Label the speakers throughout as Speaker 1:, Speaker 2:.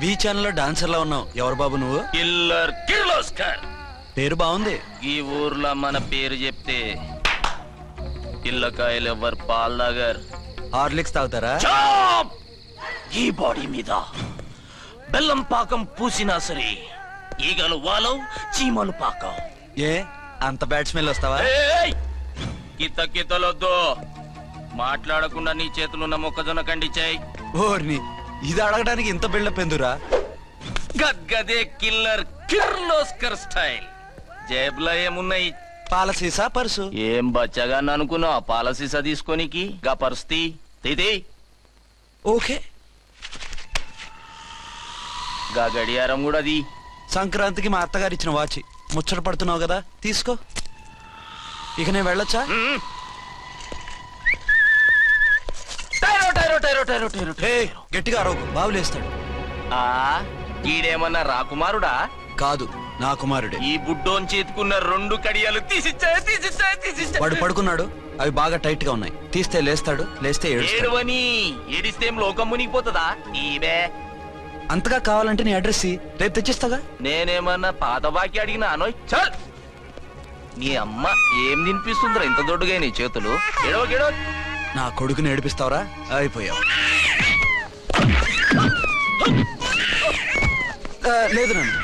Speaker 1: వి channel లో dancer లా ఉన్నావు. ఎవరు బాబు నువ్వు?
Speaker 2: కిల్లర్ కిర్లోస్కర్.
Speaker 1: పేరు బాగుంది.
Speaker 2: ఈ ఊర్లో మన పేరు చెప్తే పిల్లకాయలు ఎవరు పాల్ తాగర్.
Speaker 1: హార్లిక్స్ తాగుతారా?
Speaker 2: ఈ బాడీ మీద బెల్లం పాకం పూసినా సరే ఈగలు వాలవు, చీమలు పాకం.
Speaker 1: ఏ అంత బ్యాడ్ స్మెల్ వస్తావా?
Speaker 2: కితలొద్దు. మాట్లాడకుండా నీ చేతులున్న మొక్కజొన్న కండిచాయి.
Speaker 1: ఓర్ని, ఇది అడగడానికి ఇంత బిల్డప్ ఎందురా?
Speaker 2: గద్గదే కిల్లర్ కిర్లోస్కర్ స్టైల్. జేబులో ఏమున్నాయి?
Speaker 1: పాల సీసా, పర్సు.
Speaker 2: ఏం బచ్చగా అనుకున్నావు? పాల సీసా తీసుకోనికి గా పర్సు తీది.
Speaker 1: ఓకే.
Speaker 2: గా గడియారం కూడా అది.
Speaker 1: సంక్రాంతికి మా అత్తగారు ఇచ్చిన వాచి. ముచ్చట పడుతున్నావు కదా, తీసుకో. ఇక నేను వెళ్ళొచ్చా? గట్టిగా అరవకు, బావులేస్తాడు.
Speaker 2: ఈడేమన్నా రాకుమారుడా?
Speaker 1: కాదు, నా కుమారుడే.
Speaker 2: ఈ బుడ్డోన్ చేతుకున్న 2 కడియాలు తీసిచ్చా.
Speaker 1: వాడు పడుకున్నాడు, అవి బాగా టైట్ గా ఉన్నాయి. తీస్తే లేస్తాడు, లేస్తే
Speaker 2: ఏడువని. ఏడిస్తే లోకం మునిగిపోతుందా? ఈబే
Speaker 1: అంతగా కావాలంటే నీ అడ్రస్ రేపు తెచ్చిస్తాగా.
Speaker 2: నేనేమన్నా పాత బాకి అడిగినా అనోయ్. చల్, నీ అమ్మ ఏం తినిపిస్తుందిరా ఇంత దొడ్డుగా నీ చేతులు? గెడవ
Speaker 1: నా కొడుకుని ఏడిపిస్తావరా? అయిపోయావు. లేదు నన్ను.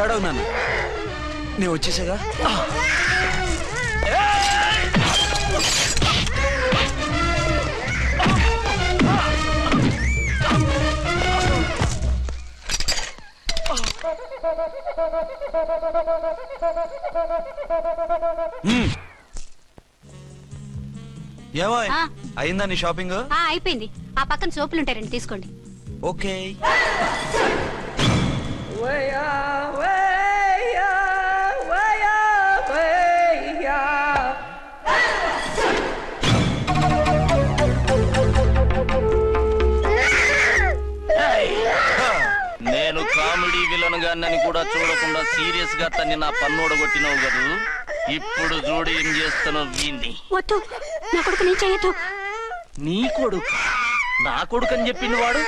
Speaker 1: ఏడవు నాన్న, నేను వచ్చేసాగా. ఏమో అయిందా నీ షాపింగ్?
Speaker 3: అయిపోయింది. ఆ పక్కన సోపులుంటాయి, రండి తీసుకోండి.
Speaker 1: ఓకే.
Speaker 2: నేను కామెడీ విలన్ గాన్నని కూడా చూడకుండా సీరియస్ గా తన్ని నా పన్నుడ కొట్టినావు కదూ. ఇప్పుడు చూడు ఏం చేస్తున్నావు. వీణ్ణి
Speaker 3: వద్దు, నా కొడుకు నేను చేయొద్దు.
Speaker 2: నీ కొడుకు? నా కొడుకు అని చెప్పింది వాడు.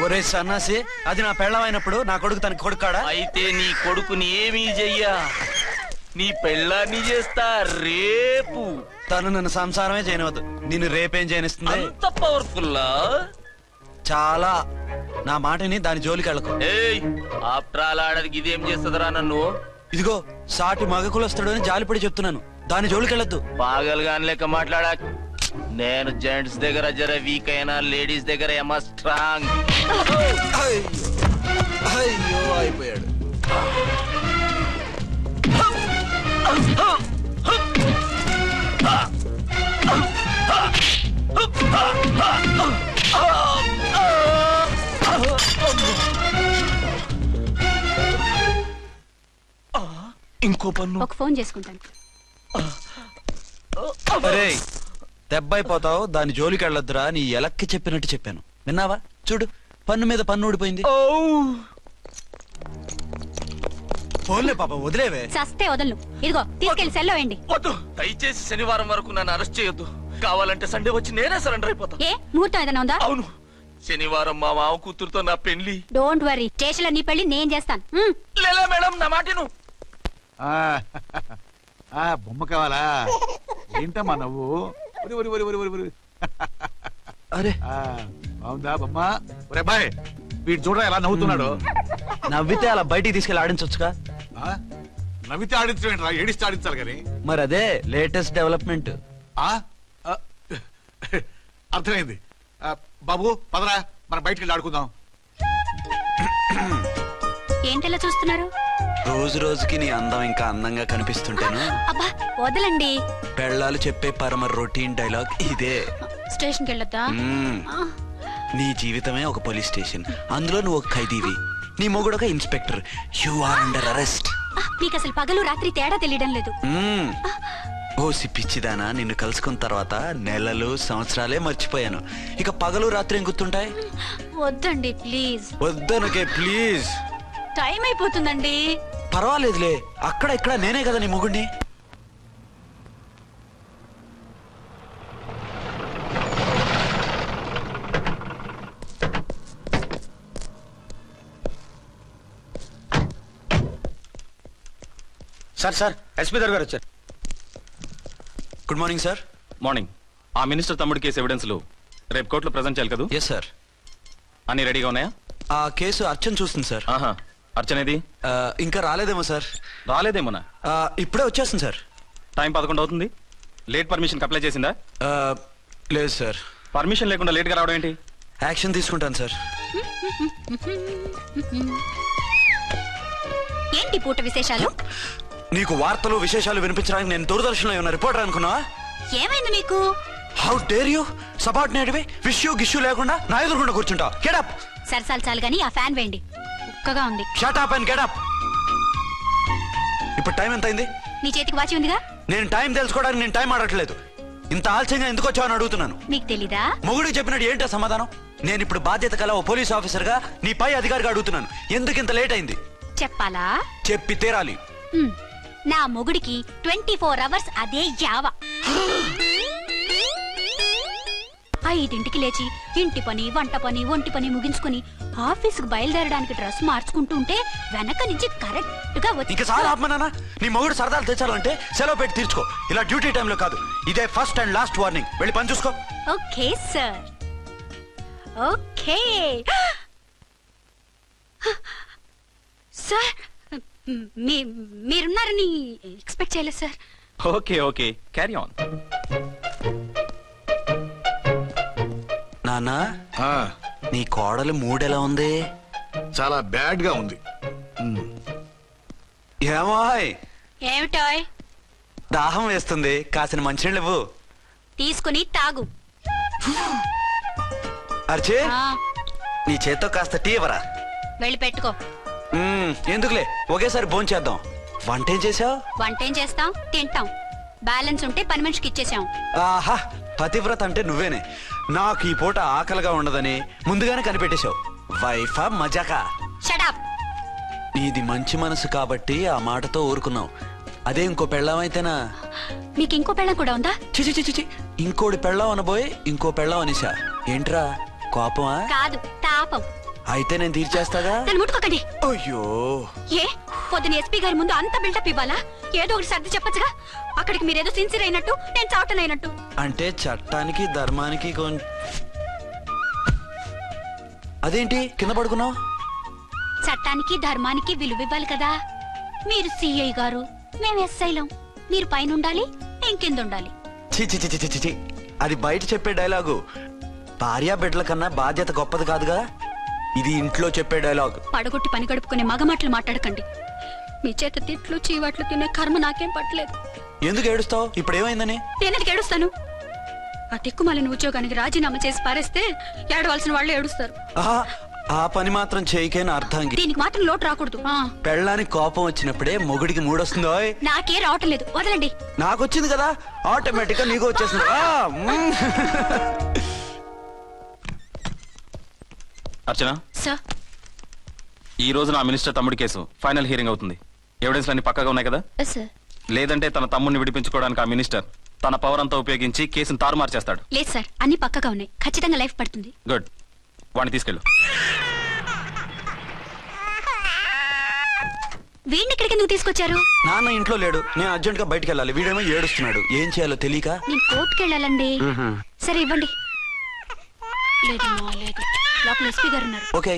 Speaker 1: ఒరే సన్నాసి, అది నా పెళ్ళమైనప్పుడు నా కొడుకు తన కొడుకాడా?
Speaker 2: అయితే నీ కొడుకుని ఏమీ చెయ్యా, నీ పెళ్ళాన్ని చేస్తా రేపు.
Speaker 1: తను నన్ను సంసారమే చేయనవద్దు, నిన్ను రేపేం చేయనిస్తుంది?
Speaker 2: అంత పవర్ఫుల్లా?
Speaker 1: చాలా. నా మాటని దాని జోలికి వెళ్ళకు.
Speaker 2: ఆఫ్టర్ ఆల్ ఆడదికి ఇదేం చేస్తుందిరా నన్ను?
Speaker 1: ఇదిగో సాటి మగకులొస్తాడు అని జాలిపడి చెప్తున్నాను, దాని జోలికి వెళ్ళొద్దు.
Speaker 2: పాగలుగాని లెక్క మాట్లాడా. నేను జెంట్స్ దగ్గర జర వీక్ అయినా లేడీస్ దగ్గర ఏమో స్ట్రాంగ్.
Speaker 1: అయ్యో అయిపోయాడు.
Speaker 2: ఇంకో పన్ను.
Speaker 3: ఒక ఫోన్ చేసుకుంటాను.
Speaker 1: అరే దెబ్బైపోతావు, దాని జోలికి వెళ్ళొద్దురా. నీ ఎలక్కి చెప్పినట్టు చెప్పాను, విన్నావా? చూడు, పన్ను మీద పన్ను ఊడిపోయింది. ఫోన్లే పాప, వదిలేవే.
Speaker 3: సస్తే వదలను. ఇదిగో తీసుకెళ్లి సెల్లో వేయండి.
Speaker 2: వద్దు, దయచేసి శనివారం వరకు నన్ను అరెస్ట్ చేయొద్దు. కావాలంటే సండే వచ్చి నేనే సరెండర్ అయిపోతా.
Speaker 3: ఏ ముహూర్తం ఏదైనా ఉందా?
Speaker 2: అవును, శనివారం మా మావ కూతురుతో నా పెళ్లి.
Speaker 3: డోంట్ వరీ, స్టేషన్ లో నీ పెళ్లి నేను చేస్తాను.
Speaker 2: లేలా మేడం, నా మాటను.
Speaker 4: బొమ్మ కావాలా? ఏంటమ్మా నవ్వు?
Speaker 1: అరే
Speaker 4: బాగుందా బొమ్మ? ఒరే బాయ్, వీడు చూడరా ఎలా నవ్వుతున్నాడు.
Speaker 1: నవ్వితే అలా బయటికి తీసుకెళ్ళి ఆడించొచ్చుగా.
Speaker 4: నవ్వితే ఆడించడం, ఏడిస్తే ఆడించాలి కానీ.
Speaker 1: మరి అదే లేటెస్ట్ డెవలప్మెంట్.
Speaker 4: అర్థమైంది. బాబు పదరా, మనం బయటికి వెళ్ళి ఆడుకుందాం.
Speaker 3: ఏంటలా చూస్తున్నారు?
Speaker 1: రోజు రోజుకి నీ అందం ఇంకా అందంగా కనిపిస్తుంటాను.
Speaker 3: అబ్బా వదలండి.
Speaker 1: పెళ్ళాలు చెప్పే పరమ రొటీన్ డైలాగ్ ఇదే.
Speaker 3: స్టేషన్కి వెళ్ళొద్దా?
Speaker 1: నీ జీవితమే ఒక పోలీస్ స్టేషన్, అందులో నువ్వు ఒక ఖైదీవి, నీ మొగుడు ఒక inspector. You are under arrest.
Speaker 3: మీకు అసలు పగలు రాత్రి తేడా తెలియడం లేదు.
Speaker 1: ఓసి పిచ్చిదానా, నిన్ను కలుసుకున్న తర్వాత నెలలు సంవత్సరాలే మర్చిపోయాను. ఇక పగలు రాత్రి ఏం గుర్తుంటాయి?
Speaker 3: వద్దండి ప్లీజ్.
Speaker 1: వద్దనుకే ప్లీజ్.
Speaker 3: టైం అయిపోతుందండి.
Speaker 1: పర్వాలేదులే, అక్కడ ఇక్కడ నేనే కదా నీ మొగుడిని.
Speaker 5: సార్ ఎస్పీ గారు వచ్చారు.
Speaker 1: Good morning sir.
Speaker 6: మార్నింగ్. ఆ మినిస్టర్ తమ్ముడి కేసు ఎవిడెన్స్లు రేపు కోర్టులో ప్రజెంట్ చేయాలి కదా?
Speaker 1: Yes sir.
Speaker 6: అన్ని రెడీగా ఉన్నాయా?
Speaker 1: ఆ కేసు అర్చన్ చూస్తుంది సార్.
Speaker 6: ఆహా, అర్చనేది?
Speaker 1: ఇంకా రాలేదేమో సార్.
Speaker 6: రాలేదేమోనా?
Speaker 1: ఇప్పుడే వచ్చేస్తుంది సార్.
Speaker 6: టైం 11 అవుతుంది. లేట్ పర్మిషన్ అప్లై చేసిందా?
Speaker 1: లేదు సార్.
Speaker 6: పర్మిషన్ లేకుండా లేట్ గా రావడం ఏంటి?
Speaker 1: యాక్షన్ తీసుకుంటాను సార్.
Speaker 3: ఏంటి పూట విశేషాలు?
Speaker 1: నీకు వార్తలు విశేషాలు వినిపించడానికి నేను దూరదర్శన్లో ఉన్న రిపోర్టర్ అనుకున్నావా?
Speaker 3: ఏమైంది మీకు?
Speaker 1: హౌ డేర్ యూ సబార్డినేట్వి విష్యూ గిష్యూ లేకుండా నా ఎదురుకుండా కూర్చుంటావు? Get up.
Speaker 3: సరసాలు చాలు గానీ ఆ ఫ్యాన్ వేయండి, ఉక్కగా ఉంది.
Speaker 1: Shut up and get up. ఇప్పుడు టైం ఎంత అయింది?
Speaker 3: నీ చేతికి వాచి ఉందిగా.
Speaker 1: నేను టైం తెలుసుకోవడానికి నేను టైం ఆడట్లేదు. ఇంత ఆలస్యంగా ఎందుకు వచ్చావని అడుగుతున్నాను.
Speaker 3: మీకు తెలీదా?
Speaker 1: మొగుడికి చెప్పినట్టు ఏంటో సమాధానం? నేను ఇప్పుడు బాధ్యత కల ఓ పోలీస్ ఆఫీసర్ గా నీ పై అధికారిగా అడుగుతున్నాను, ఎందుకు ఇంత లేట్ అయింది?
Speaker 3: చెప్పాలా?
Speaker 1: చెప్పి తీరాలి.
Speaker 3: నా మొగుడికి 24 అవర్స్ అదే యావ. 5ంటికి లేచి ఇంటి పని, వంట పని, ఒంటి పని ముగించుకుని ఆఫీసుకు బయలుదేరడానికి డ్రెస్ మార్చుకుంటూ ఉంటే వెనక నుంచి కరెక్ట్ గా వచ్చి.
Speaker 1: ఇంకా సార్ ఆత్మనానా, నీ మొగుడు సరదాలు తెచ్చాలంటే సెలవు పెట్టి తీర్చుకో. ఇలా డ్యూటీ టైంలో కాదు. ఇదే ఫస్ట్ అండ్ లాస్ట్ వార్నింగ్. వెళ్ళి పని చూసుకో.
Speaker 3: Okay sir, okay sir. మీరున్నారని ఎక్స్పెక్ట్ చేయలేదు సార్.
Speaker 6: Okay okay, carry on.
Speaker 1: నాన్నా,
Speaker 4: ఆ,
Speaker 1: నీ కోడలు మూడెలా ఉంది?
Speaker 4: చాలా బ్యాడ్ గా ఉంది.
Speaker 1: ఏమాయ్,
Speaker 3: ఏమిటాయ్?
Speaker 1: దాహం వేస్తుంది, కాసిన మంచినీళ్ళు ఇవ్వు.
Speaker 3: తీసుకుని తాగు.
Speaker 1: అర్చే,
Speaker 3: ఆ,
Speaker 1: నీ చేత్తో కాస్త టీ ఇవ్వరా?
Speaker 3: వెళ్ళి పెట్టుకో.
Speaker 1: ఎందుకులే, ఒకేసారి భోంచేద్దాం. వంట ఏం చేసావు?
Speaker 3: వంట ఏం చేస్తాం? తింటాం. బ్యాలెన్స్ ఉంటే పని మనిషికి ఇచ్చేసాం.
Speaker 1: ఆహా, పతివ్రత అంటే నువ్వేనే. నాకు ఈ పూట ఆకలిగా ఉండదని ముందుగానే కనిపెట్టేశావు. వైఫా మజాకా?
Speaker 3: షటప్.
Speaker 1: నీది మంచి మనసు కాబట్టి ఆ మాటతో ఊరుకున్నావు. అదే ఇంకో పెళ్ళాం అయితేనా?
Speaker 3: మీకు ఇంకో పెళ్ళం కూడా ఉందా?
Speaker 1: చిచి చిచి చి, ఇంకోటి పెళ్ళాం అనబోయి ఇంకో పెళ్ళాం అనిసా. ఏంట్రా కోపమా?
Speaker 3: కాదు, తాపం.
Speaker 1: అయితే నేను తీర్చేస్తాగా.
Speaker 3: నన్ను ముట్టుకోకండి.
Speaker 1: అయ్యో,
Speaker 3: ఏ పొద్దున ఎస్పీ గారి ముందు అంత బిల్డప్ ఇవ్వాలా? ఏదో ఒకటి సర్ది చెప్పచ్చుగా. అక్కడికి మీరేదో సిన్సియర్ అయినట్టు, నేను చావటం అయినట్టు.
Speaker 1: అంటే చట్టానికి ధర్మానికి అదేంటి కింద పడుకున్నావు?
Speaker 3: చట్టానికి ధర్మానికి విలువ ఇవ్వాలి కదా. మీరు సిఐ గారు, మేము ఎస్ఐలం. మీరు పైన ఉండాలి, నేను కింద ఉండాలి.
Speaker 1: చి చి చి చి చి, అది బయట చెప్పే డైలాగు. భార్యా బిడ్డల కన్నా బాధ్యత గొప్పది కాదుగా. ఇది ఇంట్లో చెప్పే డైలాగ్.
Speaker 3: పడగొట్టి పని గడుపుకునే మగమాటలు మాట్లాడకండి. మీ చేత తిట్లు చీవాట్లు తినే కర్మ నాకేం పట్టలేదు.
Speaker 1: ఎందుకు ఏడుస్తావు? ఇప్పుడు ఏమైందని?
Speaker 3: నేనెందుకు ఏడుస్తాను? ఆ తిక్కుమాలిన ఉద్యోగానికి రాజీనామా చేసి పారేస్తే ఏడవలసిన వాళ్ళు ఏడుస్తారు.
Speaker 1: ఆహా, ఆ పని మాత్రం చేయకేన అర్థంగి.
Speaker 3: దీనికి మాత్రం లోటు రాకూడదు.
Speaker 1: పెళ్ళానికి కోపం వచ్చినప్పుడే మొగుడికి మూడొస్తుందో?
Speaker 3: నాకే రావటం లేదు, వదలండి.
Speaker 1: నాకు వచ్చింది కదా, ఆటోమేటిక్ గా నీకు వచ్చేసింది.
Speaker 6: అర్చన
Speaker 3: సార్,
Speaker 6: ఈ రోజు నా మినిస్టర్ తమ్ముడి కేసు ఫైనల్ హియరింగ్ అవుతుంది. ఎవిడెన్స్ అన్ని పక్కగా ఉన్నాయి కదా?
Speaker 3: సార్.
Speaker 6: లేదంటే తన తమ్ముడిని విడిపించుకోవడానికి ఆ మినిస్టర్ తన పవర్ అంతా ఉపయోగించి కేసును తారుమారు చేస్తాడు.
Speaker 3: లేదు సార్, అన్ని పక్కగా ఉన్నాయి. ఖచ్చితంగా లైఫ్ పడుతుంది.
Speaker 6: గుడ్, వాడిని తీసుకెళ్ళు.
Speaker 3: వీడిని ఇక్కడికి ఎందుకు తీసుకొచ్చారు?
Speaker 1: నాన్న ఇంట్లో లేడు, నేను అర్జెంట్ గా బయటికి వెళ్ళాలి. వీడేమో ఏడుస్తున్నాడు, ఏం చేయాలో తెలియక.
Speaker 3: నేను కోర్టుకి వెళ్ళాలండి. సరే ఇవ్వండి. లేదమ్మా, లేదు. లోపల ఎస్పీ గారు ఉన్నారు.
Speaker 1: ఓకే.